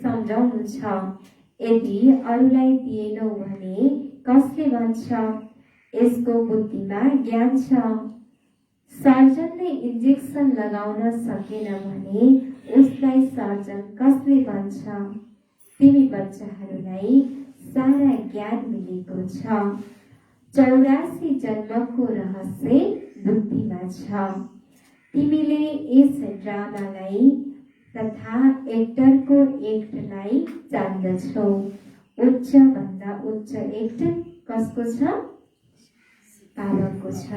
सम्झाउनु छ। यदि अरूलाई दिएनौ भने कसले भन्छ यसको बुद्धिमा ज्ञान छ? सर्जनले इन्जेक्सन लगाउन सकेन भने उसलाई सर्जन कसले भन्छ? तिमी बच्चाहरूलाई सारा ज्ञान मिलेको छ। 84 जन्मको रहस्य बुद्धिमा छ। तिमीले यस ड्रामालाई तथा एक्टरको एक्टलाई जान्दछौ। उच्च भन्दा उच्च एक्ट कसको छ? बाबाको छ।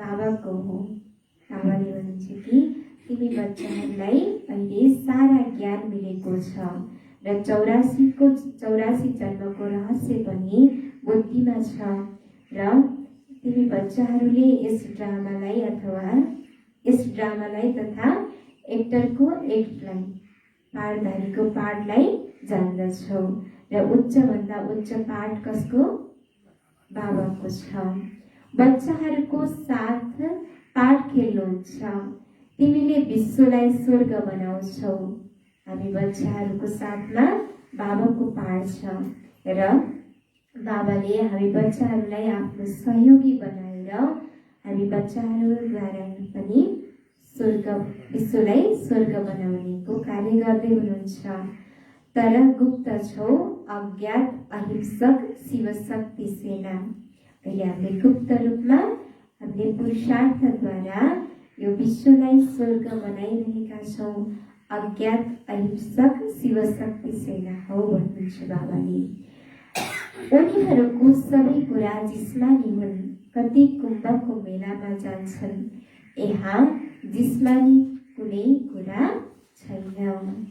बाबाको हो। बाबाले भन्नुहुन्छ कि तिमी बच्चाहरूलाई अहिले सारा ज्ञान मिलेको छ र 84 जन्मको रहस्य पनि बुद्धिमा छ र तिमी बच्चाहरूले यस ड्रामालाई तथा एक्टरको एक्टलाई पाठधारीको पाठलाई जान्दछौ र उच्च भन्दा उच्च पाठ कसको? बाबाको छ। बच्चाहरूको साथ पाठ खेल्नुहुन्छ। तिमीले विश्वलाई स्वर्ग बनाउँछौ। हामी बच्चाहरूको साथमा बाबाको पाठ छ र बाबाले हामी बच्चाहरूलाई आफ्नो सहयोगी बनाएर हामी बच्चाहरूद्वारा पनि विश्वलाई स्वर्ग बनाउनेको कार्य गर्दै हुनुहुन्छ। तर गुप्त छौ अज्ञात अहिंसक शिवशक्ति सेना। अहिले हामीले गुप्त रूपमा हामीले पुरुषार्थद्वारा यो विश्वलाई स्वर्ग बनाइरहेका छौँ। अज्ञात अहिंसक शिवशक्ति सेना हो भन्नुहुन्छ बाबाले। उनीहरूको सबै कुरा जिस्मानी हुन्। कति कुम्भको मेलामा जान्छन्। यहाँ जिस्मानी कुनै कुरा छैन।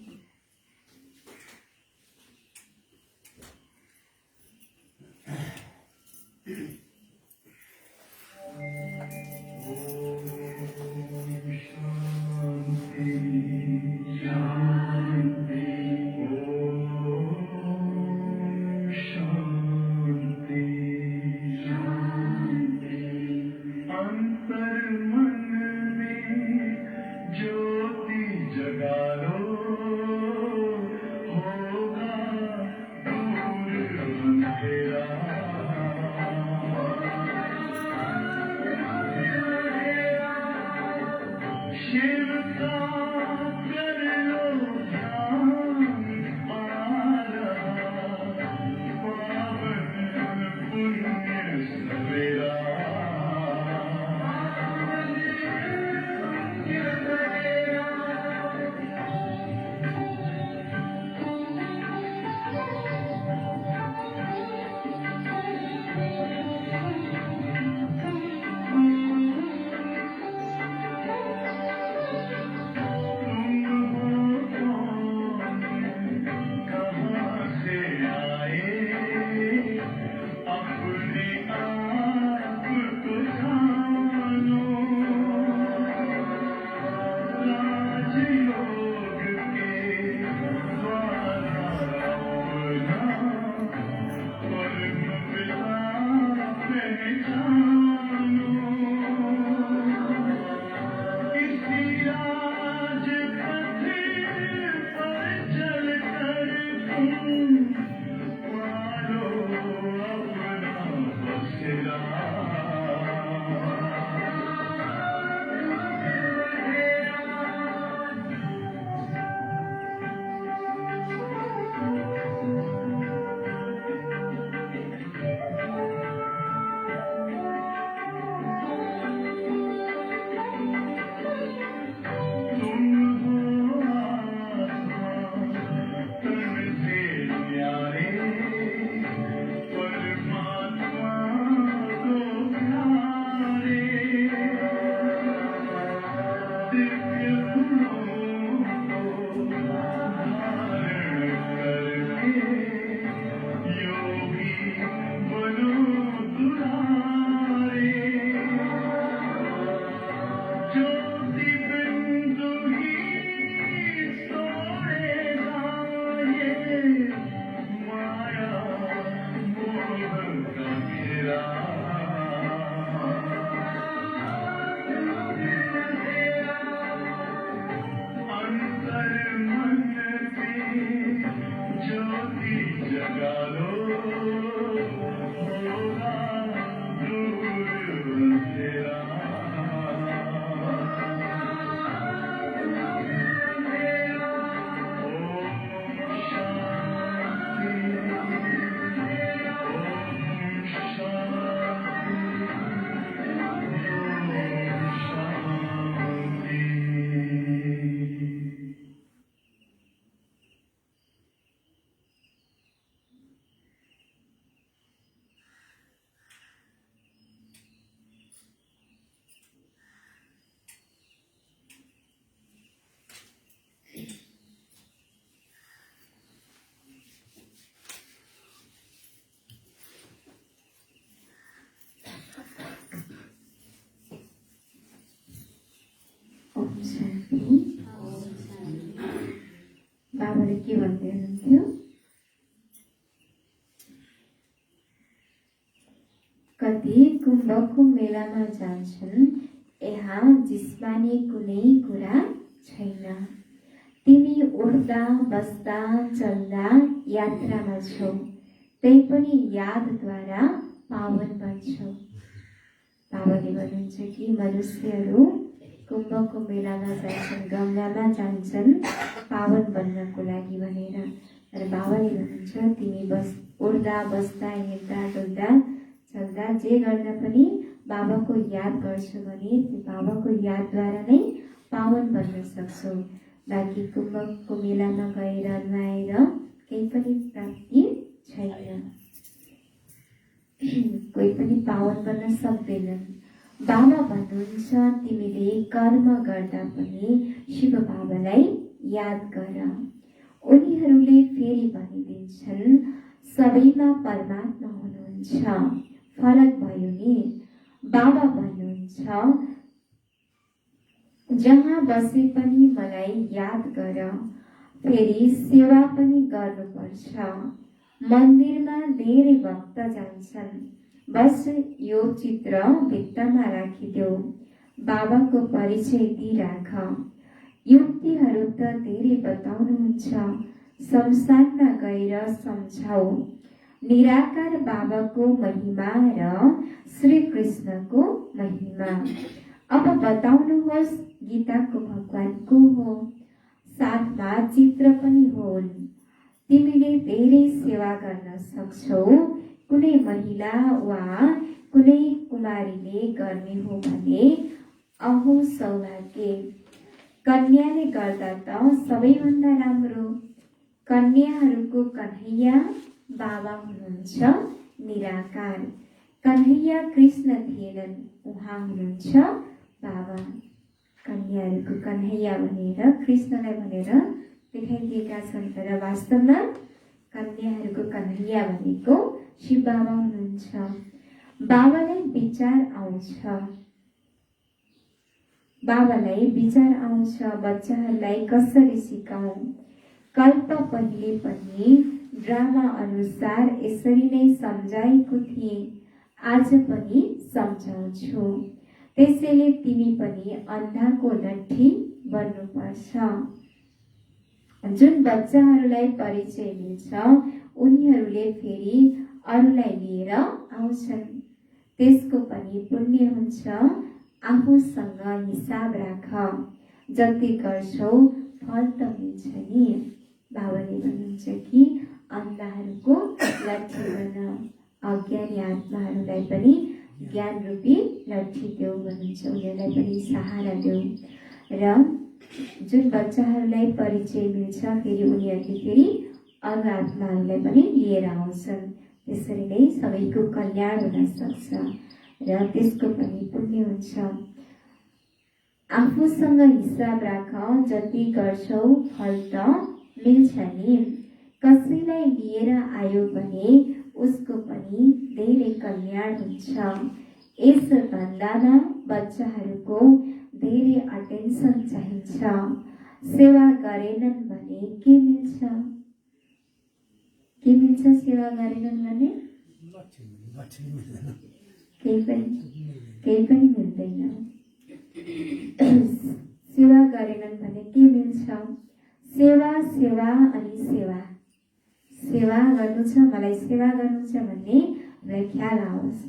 ज्योति जगा लो, होगा बाबाले के भन्दै हुनुहुन्थ्यो? कति कुम्भको मेलामा जान्छन्, यहाँ जिस्माने कुनै कुरा छैन। तिमी उड्दा बस्दा चल्दा यात्रामा छौ, त्यही पनि यादद्वारा पावन बन्छौ। बाबाले भन्नुहुन्छ कि मनुष्यहरू कुम्भको मेलामा जान्छन्, गङ्गामा जान्छन् पावन बन्नको लागि भनेर। र बाबाले भन्नुहुन्छ तिमी उड्दा बस्दा हिँड्दा डुल्दा चल्दा जे गर्दा पनि बाबाको याद गर्छौ भने त्यो बाबाको यादद्वारा नै पावन बन्न सक्छौ। बाँकी कुम्भको मेलामा गएर नुहाएर केही पनि प्राप्ति छैन, कोही पनि पावन बन्न सक्दैनन्। बाबा भन्नुहुन्छ तिमीले कर्म गर्दा पनि शिव बाबालाई याद गर। उनीहरूले फेरि भनिदिन्छन् सबैमा परमात्मा हुनुहुन्छ, फरक भयो नि। बाबा भन्नुहुन्छ जहाँ बसे पनि मलाई याद गर, फेरि सेवा पनि गर्नुपर्छ। मन्दिरमा धेरै भक्त जान्छन्, बस यो चित्र भित्तामा राखिदेऊ, बाबाको परिचय दिइराख। युक्तिहरू त धेरै बताउनुहुन्छ, शमशानमा गएर सम्झाऊ निराकार बाबाको महिमा र श्री कृष्णको महिमा। अब बताउनुहोस् गीताको भगवान को हो? साथमा चित्र पनि हुन्। तिमीले धेरै सेवा गर्न सक्छौ। कुनै महिला वा कुनै कुमारीले गर्ने हो भने अहो सौभाग्य। कन्याले गर्दा त सबैभन्दा राम्रो। कन्याहरूको कन्हैया बाबा हुनुहुन्छ निराकार। कन्हैया कृष्ण थिएनन्, उहाँ हुनुहुन्छ बाबा। कन्याहरूको कन्हैया भनेर कृष्णलाई भनेर देखाइदिएका छन्, तर वास्तवमा कन्याहरूको कन्हैया भनेको शिव बाबा हुनुहुन्छ। बाबालाई विचार आउँछ बच्चाहरूलाई कसरी सिकाउँ। कल्प पहिले पनि ड्रामा अनुसार यसरी नै सम्झाएको थिएँ, आज पनि सम्झाउँछु। त्यसैले तिमी पनि अन्धाको लट्ठी बन्नुपर्छ। जुन बच्चाहरूलाई परिचय मिल्छ उनीहरूले फेरि अरूलाई लिएर आउँछन्, त्यसको पनि पुण्य हुन्छ। आफूसँग हिसाब राख, जति गर्छौ फल त मिल्छ नि। बाबाले भन्नुहुन्छ कि अन्धाहरूको लट्ठी बन, अज्ञानी आत्माहरूलाई पनि ज्ञान रूपी लट्ठी देऊ भन्नुहुन्छ, उनीहरूलाई पनि सहारा देऊ। र जुन बच्चाहरूलाई परिचय मिल्छ फेरि उनीहरूले फेरि अरू आत्माहरूलाई पनि लिएर आउँछन्। त्यसरी नै सबैको कल्याण हुन सक्छ र त्यसको पनि पुण्य हुन्छ। आफूसँग हिसाब राख, जति गर्छौ फल त मिल्छ नि। कसैलाई लिएर आयो भने उसको पनि धेरै कल्याण हुन्छ। यस धन्दामा बच्चाहरूको धेरै अटेन्सन चाहिन्छ। सेवा गरेनन् भने के मिल्छ? के मिल्छ सेवा गरेनन् भने? केही पनि मिल्दैन। सेवा गरेनन् भने के मिल्छ? सेवा सेवा अनि सेवा। सेवा गर्नु छ, मलाई सेवा गर्नु छ भन्ने ख्याल आओस्।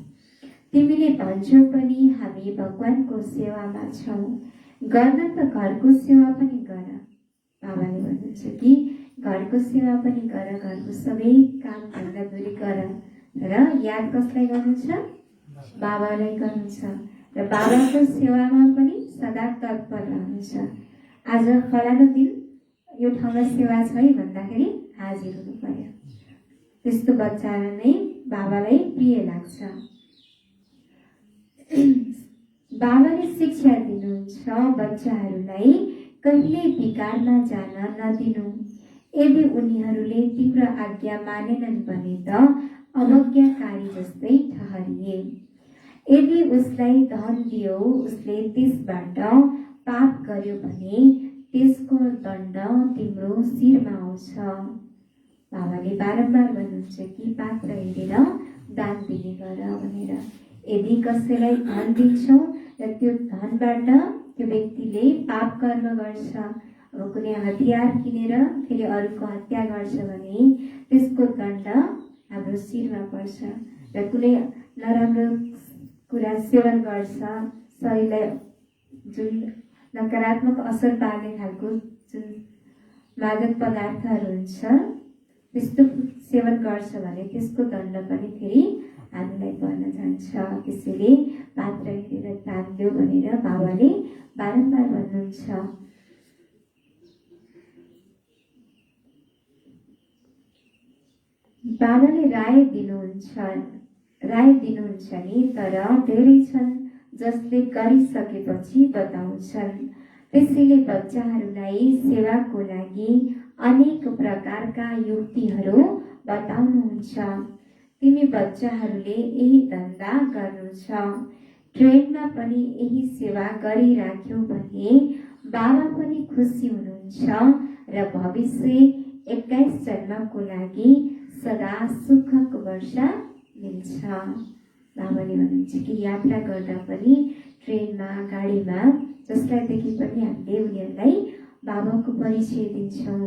तिमीले भन्छौ पनि हामी भगवानको सेवामा छौँ, गर्न त घरको सेवा पनि गर। बाबाले भन्नुहुन्छ कि घरको सेवा पनि गर, घरको सबै काम धन्दाधुरी गर, र याद कसलाई गर्नु छ? बाबालाई गर्नु छ। र बाबाको सेवामा पनि सदा तत्पर रहनु छ। आज फलानु दिन यो ठाउँमा सेवा छ है भन्दाखेरि हाजिर हुनु पर्यो। त्यस्तो बच्चालाई नै बाबालाई प्रिय लाग्छ। बाबाले शिक्षा दिनुहुन्छ बच्चाहरूलाई कहिले विकारमा जान नदिनु। यदि उनीहरूले तिम्रो आज्ञा मानेनन् भने त अवज्ञाकारी जस्तै ठहरिए। यदि उसलाई धन दियो, उसले त्यसबाट पाप गर्यो भने त्यसको दण्ड तिम्रो शिरमा आउँछ। बाबाले बारम्बार भन्नुहुन्छ कि पात्र हेरेर दान दिने गर भनेर। यदि कसैलाई धन दिन्छौ र त्यो धनबाट त्यो व्यक्तिले पाप कर्म गर्छ, अब कुनै हतियार किनेर फेरि अरूको हत्या गर्छ भने त्यसको दण्ड हाम्रो शिरमा पर्छ। र कुनै नराम्रो कुरा सेवन गर्छ, शरीरलाई जुन नकारात्मक असर पार्ने खालको जुन मादक पदार्थहरू हुन्छ त्यस्तो सेवन गर्छ भने त्यसको दण्ड पनि फेरि हामीलाई पर्न जान्छ। त्यसैले पात्र हेरेर दान दियो भनेर बाबाले बारम्बार भन्नुहुन्छ। बाबाले राय दिनुहुन्छ नि, तर धेरै छन् जसले गरिसकेपछि बताउँछन्। त्यसैले बच्चाहरूलाई सेवाको लागि अनेक प्रकारका युक्तिहरू बताउनुहुन्छ। तिमी बच्चाहरूले यही धन्दा गर्नु छ। ट्रेनमा पनि यही सेवा गरिराख्यौ भने बाबा पनि खुसी हुनुहुन्छ र भविष्य 21 जन्मको लागि सदा सुखको वर्षा मिल्छ। बाबाले भन्नुहुन्छ कि यात्रा गर्दा पनि ट्रेनमा गाडीमा जसलाई देखे पनि हामीले उनीहरूलाई बाबाको परिचय दिन्छौँ,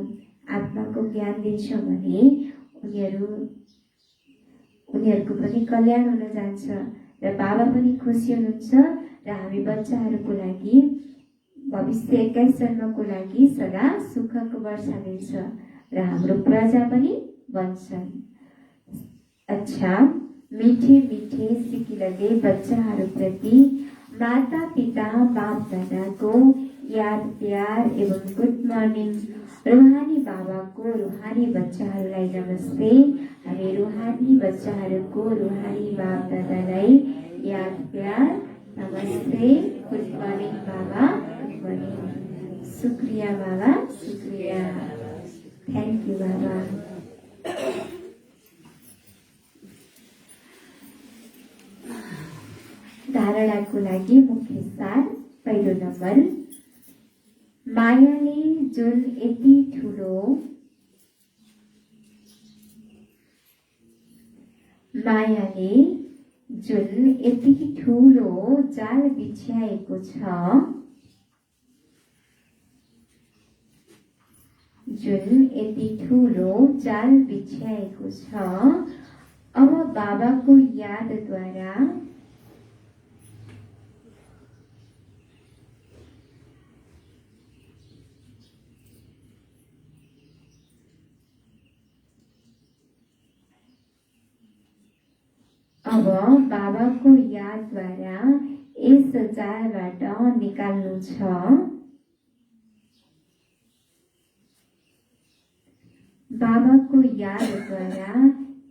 आत्माको ज्ञान दिन्छौँ भने उनीहरूको पनि कल्याण हुन जान्छ र बाबा पनि खुसी हुनुहुन्छ र हामी बच्चाहरूको लागि भविष्य 21 जन्मको लागि सदा सुखको वर्षा मिल्छ र हाम्रो प्रजा पनि बन्छन्। अच्छा, मीठे मीठे सिकिलगे बच्चाहरूप्रति माता पिता बाप दादाको याद प्यार एवं गुड मर्निङ। रूहानी बाबाको रूहानी बच्चाहरूलाई नमस्ते। हामी रूहानी बच्चाहरूको रूहानी बाप दादालाई याद प्यार नमस्ते। गुड मर्निङ बाबा, गुड मर्निङ। शुक्रिया बाबा, शुक्रिया। थ्याङ्क यू बाबा। धारणाको लागि मुख्य सार। पहिलो नम्बर, मायाले जुन यति ठुलो जाल बिछ्याएको छ, अब बाबाको यादद्वारा यस जालबाट निकाल्नु छ। बाबाको यादद्वारा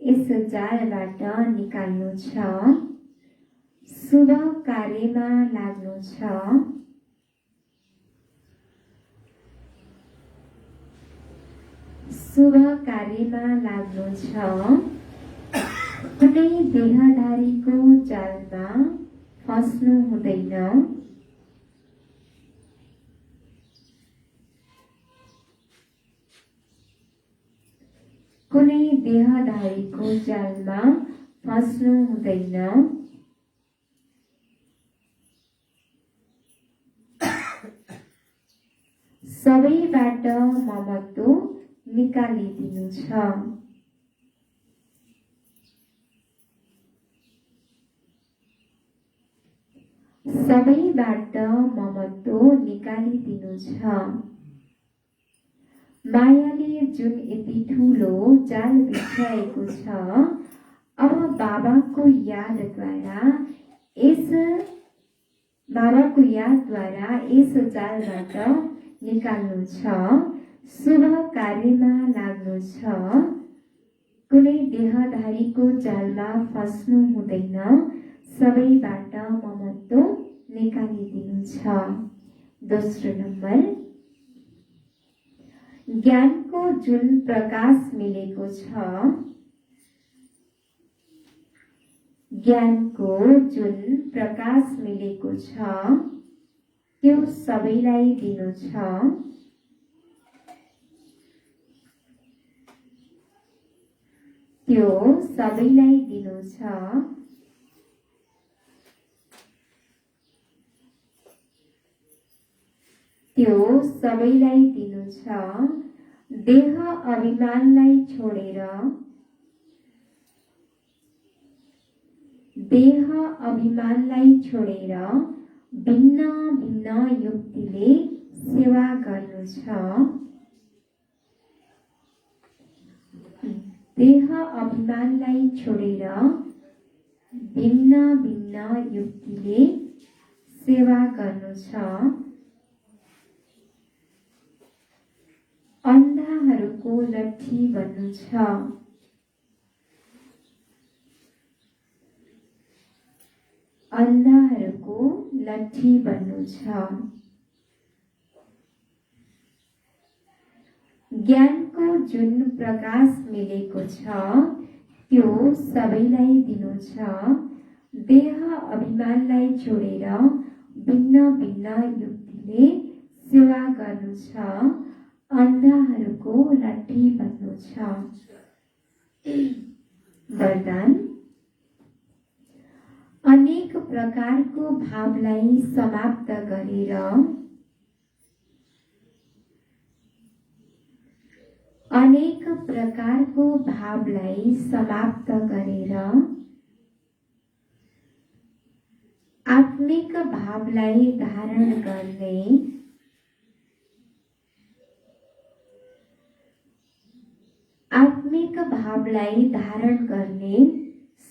यस जालबाट निकाल्नु छ। शुभ कार्यमा लाग्नु छ। कुनै देहधारीको जालमा फस्नु हुँदैन। सबैबाट ममत्व निकालिदिनु छ। मायाले जुन यति ठुलो जाल बिछ्याएको छ, अब बाबाको यादद्वारा यस जालबाट निकाल्नु छ। शुभ कार्यमा लाग्नु छ। कुनै देहधारीको जालमा फस्नु हुँदैन। सबैबाट ममत्व निकालिदिनु छ। दोस्रो नम्बर, ज्ञानको जुन प्रकाश मिलेको छ, त्यो सबैलाई दिनु छ। देह अभिमानलाई छोडेर भिन्न भिन्न युक्तिले सेवा गर्नु छ। अन्धाहरूको लट्ठी बन्नु छ। ज्ञानको जुन प्रकाश मिलेको छ, त्यो सबैलाई दिनु छ। देह अभिमानलाई छोडेर भिन्न भिन्न युक्तिले सेवा गर्नु छ। अन्धाहरूको लट्ठी बन्नु छ। वरदान, अनेक प्रकारको भावलाई समाप्त गरेर आत्मिक भावलाई धारण गर्ने आत्मिक भावलाई धारण गर्ने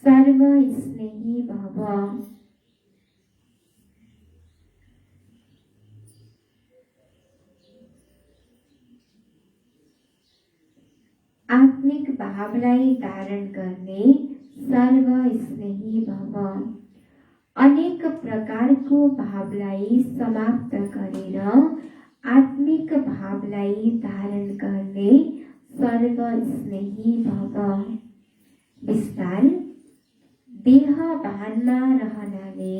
सर्वस्नेही भव। आत्मिक भावलाई धारण गर्ने सर्वस्नेही भव। अनेक प्रकारको भावलाई समाप्त गरेर आत्मिक भावलाई धारण गर्ने सर्वस्नेही भव। विस्तार देह भानमा रहनाले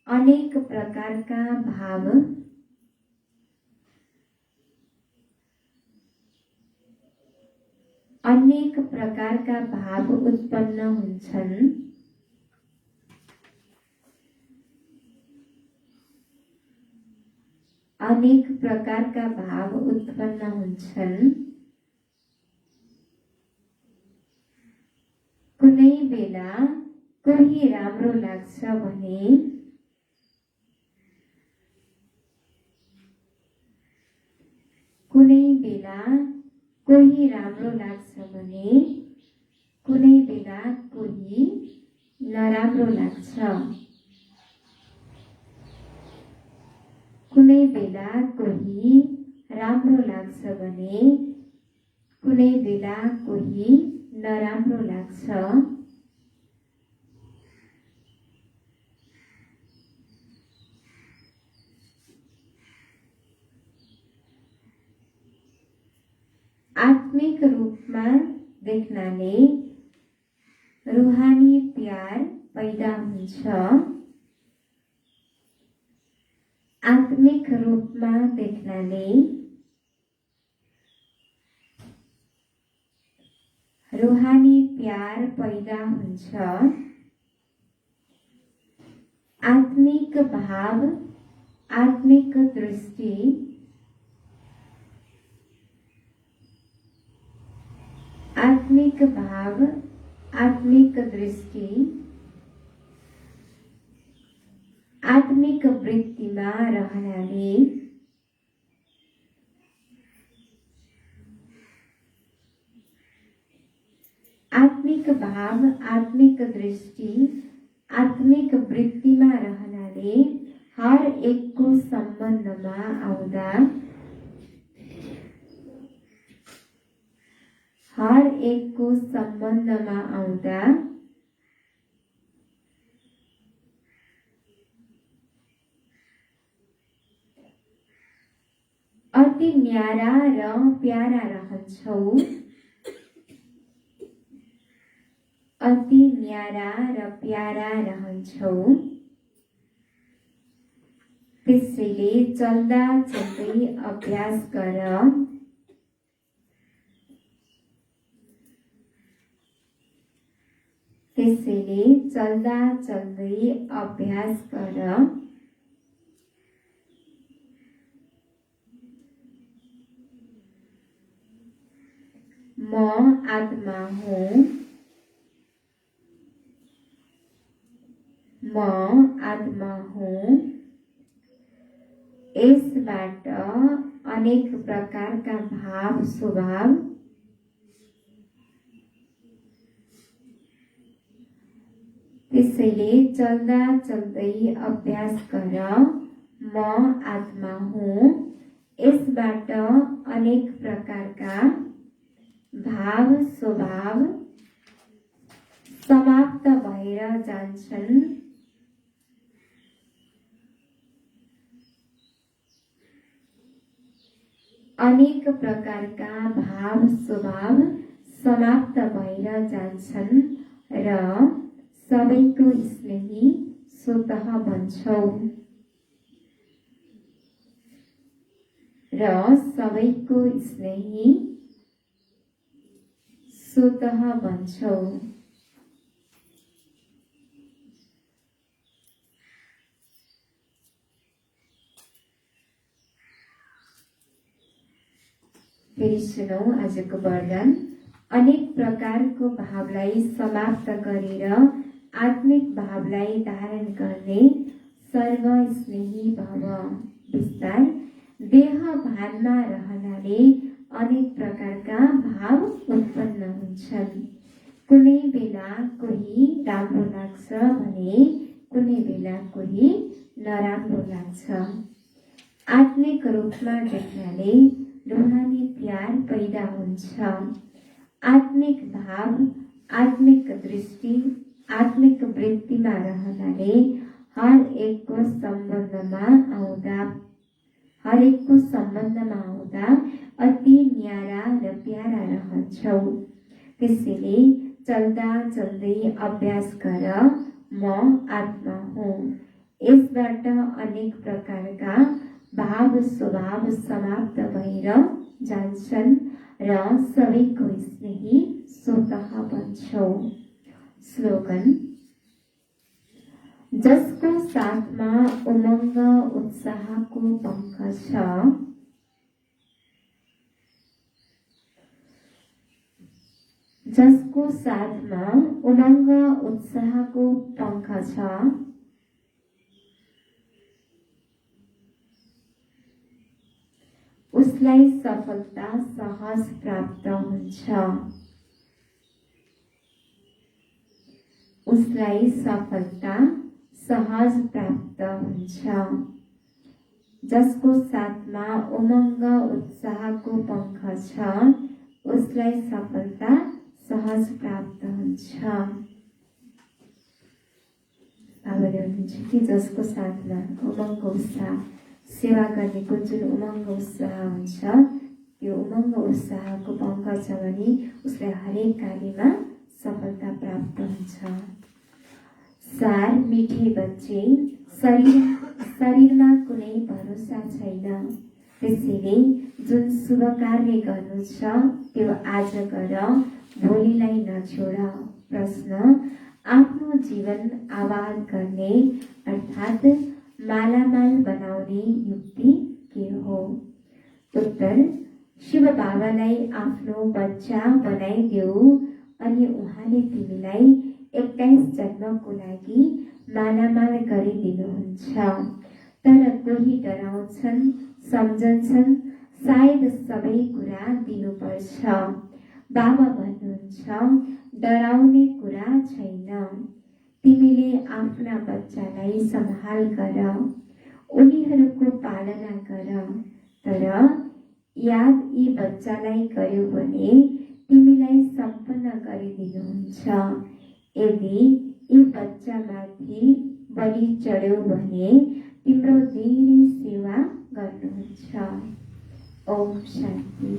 अनेक प्रकारका भाव उत्पन्न हुन्छन्। कुनै बेला कोही राम्रो लाग्छ भने कुनै बेला कोही नराम्रो लाग्छ। कुनै बेला कोही राम्रो लाग्छ भने कुनै बेला कोही नराम्रो लाग्छ। आत्मिक रूपमा देख्नाले रूहानी प्यार पैदा हुन्छ। आत्मिक रूपमा देख्नाले रूहानी प्यार पैदा हुन्छ। आत्मिक भाव, आत्मिक दृष्टि, आत्मिक भाव, आत्मिक दृष्टि, आत्मिक वृत्तिमा रहनाले आत्मिक भाव, आत्मिक दृष्टि, आत्मिक वृत्तिमा रहनाले हर एकको सम्बन्धमा आउँदा अति न्यारा र प्यारा रहन्छौ। अति न्यारा र प्यारा रहन्छौ। त्यसैले चल्दा चल्दै अभ्यास गर। त्यसैले चल्दा चल्दै अभ्यास गर। म आत्मा हुँ। म आत्मा हुँ। यसबाट अनेक प्रकारका भाव स्वभाव त्यसैले चल्दा चल्दै अभ्यास गर। म आत्मा हुँ। यसबाट अनेक प्रकारका भाव स्वभाव समाप्त भएर जान्छन्। अनेक प्रकारका भाव स्वभाव समाप्त भएर जान्छन् र सबैको स्नेही स्वतः बन्छौ। र सबैको स्नेही स्वतः बन्छौ। फेरि सुनौ आजको वरदान। अनेक प्रकारको भावलाई समाप्त गरेर आत्मिक भावलाई धारण गर्ने सर्वस्नेही भव। विस्तार देह भानमा रहनाले अनेक प्रकारका भाव उत्पन्न हुन्छन्। कुनै बेला कोही राम्रो लाग्छ भने कुनै बेला कोही नराम्रो लाग्छ। आत्मिक रूपमा देख्नाले रूहानी प्यार पैदा हुन्छ। आत्मिक भाव, आत्मिक दृष्टि, आत्मिक वृत्तिमा रहनाले हर एकको सम्बन्धमा आउँदा अति न्यारा र प्यारा रहन्छौ। त्यसैले चल्दा चल्दै अभ्यास गर, म आत्मा हुँ। यसबाट अनेक प्रकारका भाव स्वभाव समाप्त भएर जान्छन् र सबैको स्नेही स्वतः बन्छौ। स्लोगन। जसको साथमा उमङ्ग उत्साहको पङ्ख छ, जसको साथमा उमङ्ग उत्साहको पङ्ख छ, उसलाई सफलता सहज प्राप्त हुन्छ। उसलाई सफलता सहज प्राप्त हुन्छ। जसको साथमा उमङ्ग उत्साहको पङ्ख छ, उसलाई सफलता सहज प्राप्त हुन्छ। भावना हुनुहुन्छ कि जसको साथमा उमङ्ग उत्साह, सेवा गर्नेको जुन उमङ्ग उत्साह हुन्छ, त्यो उमङ्ग उत्साहको पङ्ख छ भने उसलाई हरेक कार्यमा सफलता प्राप्त हुन्छ। सार मिठे बच्चे, शरीरमा कुनै भरोसा छैन। त्यसैले जुन शुभ कार्य गर्नु छ त्यो आज गर, भोलिलाई नछोड। प्रश्न। आफ्नो जीवन आबाद गर्ने अर्थात् मालामाल बनाउने युक्ति के हो? उत्तर। शिव बाबालाई आफ्नो बच्चा बनाइदेऊ अनि उहाँले तिमीलाई 21 जन्मको लागि मालामाल गरिदिनुहुन्छ। तर कोही डराउँछन्, सम्झन्छन्, सायद सबै कुरा दिनुपर्छ। बाबा भन्नुहुन्छ डराउने कुरा छैन। तिमीले आफ्ना बच्चालाई सम्हाल गर, उनीहरूको पालना गर। तर याद यी बच्चालाई गर्यो भने तिमीलाई सम्पन्न गरिदिनुहुन्छ। यदि यी बच्चामाथि बलि चढ्यो भने तिम्रो धेरै सेवा गर्नुहुन्छ। ओम शान्ति।